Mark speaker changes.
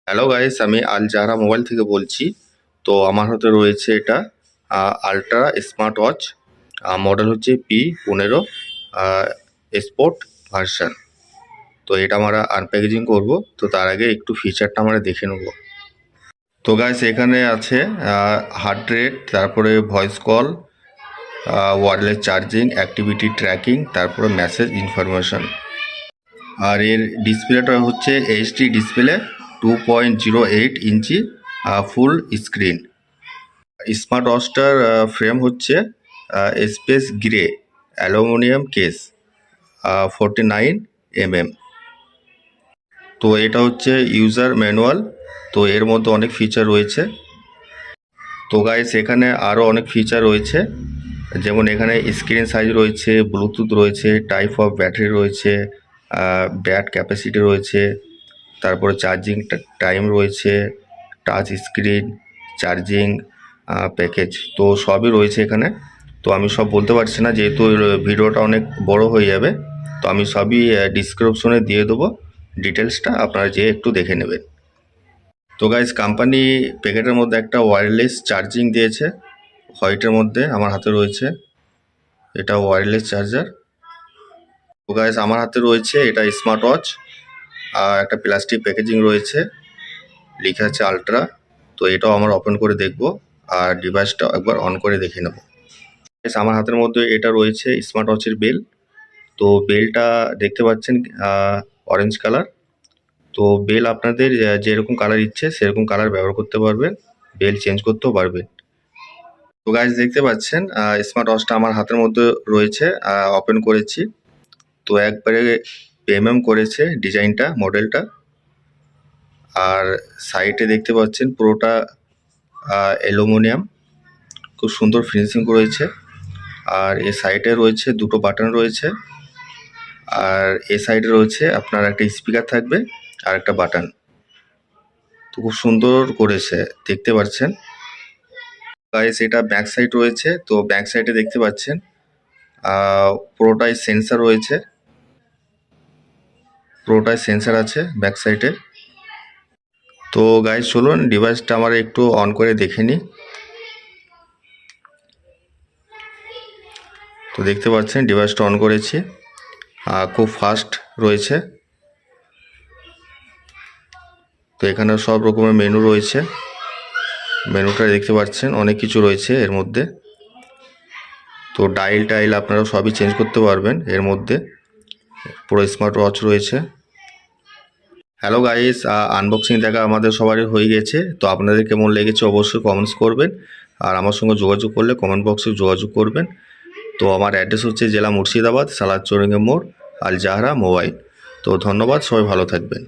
Speaker 1: Hello guys, আমি আল জাহরা mobile থেকে বলছি। তো আমার হাতে রয়েছে এটা আলট্রা স্মার্ট ওয়াচ। মডেল হচ্ছে P15 স্পোর্ট ভার্সন। তো এটা আমরা আনপ্যাকেজিং করব। তো তার আগে একটু ফিচারটা আমরা দেখে নেব। তো গাইস, এখানে আছে হার্ট রেট, তারপরে voice call, wireless charging, activity tracking, তারপরে মেসেজ ইনফরমেশন। আর এর ডিসপ্লেটা হচ্ছে এইচডি ডিসপ্লে, 2.08 ইঞ্চি ফুল স্ক্রিন। স্মার্ট ওয়াচটার ফ্রেম হচ্ছে space grey aluminium case, 49 mm। তো এটা হচ্ছে ইউজার ম্যানুয়াল। তো এর মধ্যে অনেক ফিচার রয়েছে। তো গাইস, এখানে আরও অনেক ফিচার রয়েছে, যেমন এখানে স্ক্রিন সাইজ রয়েছে, ব্লুটুথ রয়েছে, টাইপ অফ ব্যাটারি রয়েছে, ব্যাট ক্যাপাসিটি রয়েছে, তারপরে চার্জিং টাইম রয়েছে, টাচ স্ক্রিন, চার্জিং প্যাকেজ, তো সবই রয়েছে এখানে। তো আমি সব বলতে পারছি না, যেহেতু ভিডিওটা অনেক বড় হয়ে যাবে। তো আমি সবই ডিসক্রিপশনে দিয়ে দেবো, ডিটেলসটা আপনারা যেয়ে একটু দেখে নেবেন। তো গাইজ, কোম্পানি প্যাকেটের মধ্যে একটা ওয়্যারলেস চার্জিং দিয়েছে, হোয়াইটের মধ্যে আমার হাতে রয়েছে। এটা ওয়্যারলেস চার্জার। তো গাইজ, আমার হাতে রয়েছে এটা স্মার্ট ওয়াচ, আর একটা প্লাস্টিক প্যাকেজিং রয়েছে, লেখা আছে আলট্রা। তো এটাও আমরা ওপেন করে দেখব, আর ডিভাইসটা একবার অন করে দেখে নেব। আমার হাতের মধ্যে এটা রয়েছে স্মার্ট ওয়াচের বেল। তো বেলটা দেখতে পাচ্ছেন অরেঞ্জ কালার। তো বেল আপনাদের যেরকম কালার ইচ্ছে সেরকম কালার ব্যবহার করতে পারবেন, বেল চেঞ্জ করতেও পারবেন। তো গাইজ, দেখতে পাচ্ছেন স্মার্ট ওয়াচটা আমার হাতের মধ্যে রয়েছে, ওপেন করেছি। তো একবারে প্রিমিয়াম করেছে ডিজাইনটা, মডেলটা। আর সাইডে দেখতে পাচ্ছেন পুরোটা অ্যালুমিনিয়াম, খুব সুন্দর ফিনিশিং রয়েছে। আর এ সাইডে রয়েছে দুটো বাটন রয়েছে, আর এ সাইডে রয়েছে আপনার একটা স্পিকার থাকবে আর একটা বাটন। তো খুব সুন্দর করেছে, দেখতে পাচ্ছেন গাইস। এটা ব্যাক সাইড রয়েছে। তো ব্যাক সাইডে দেখতে পাচ্ছেন পুরোটাই সেন্সার রয়েছে, পুরোটাই সেন্সার আছে ব্যাক সাইডে। তো গাইস, চলুন ডিভাইসটা আমরা একটু অন করে দেখে নিই। তো দেখতে পাচ্ছেন ডিভাইসটা অন করেছি, খুব ফাস্ট রয়েছে। তো এখানে সব রকমের মেনু রয়েছে, মেনুটা দেখতে পাচ্ছেন অনেক কিছু রয়েছে এর মধ্যে। তো ডাইল আপনারা সবই চেঞ্জ করতে পারবেন এর মধ্যে, পুরো স্মার্ট ওয়াচ রয়েছে। হ্যালো গাইস, আনবক্সিং দেখা আমাদের সবারই হয়ে গেছে। তো আপনাদের কেমন লেগেছে অবশ্যই কমেন্টস করবেন, আর আমার সঙ্গে যোগাযোগ করলে কমেন্ট বক্সে যোগাযোগ করবেন। তো আমার অ্যাড্রেস হচ্ছে জেলা মুর্শিদাবাদ, সালাদ চৌরঙ্গি মোড়, আল জাহরা মোবাইল। তো ধন্যবাদ, সবাই ভালো থাকবেন।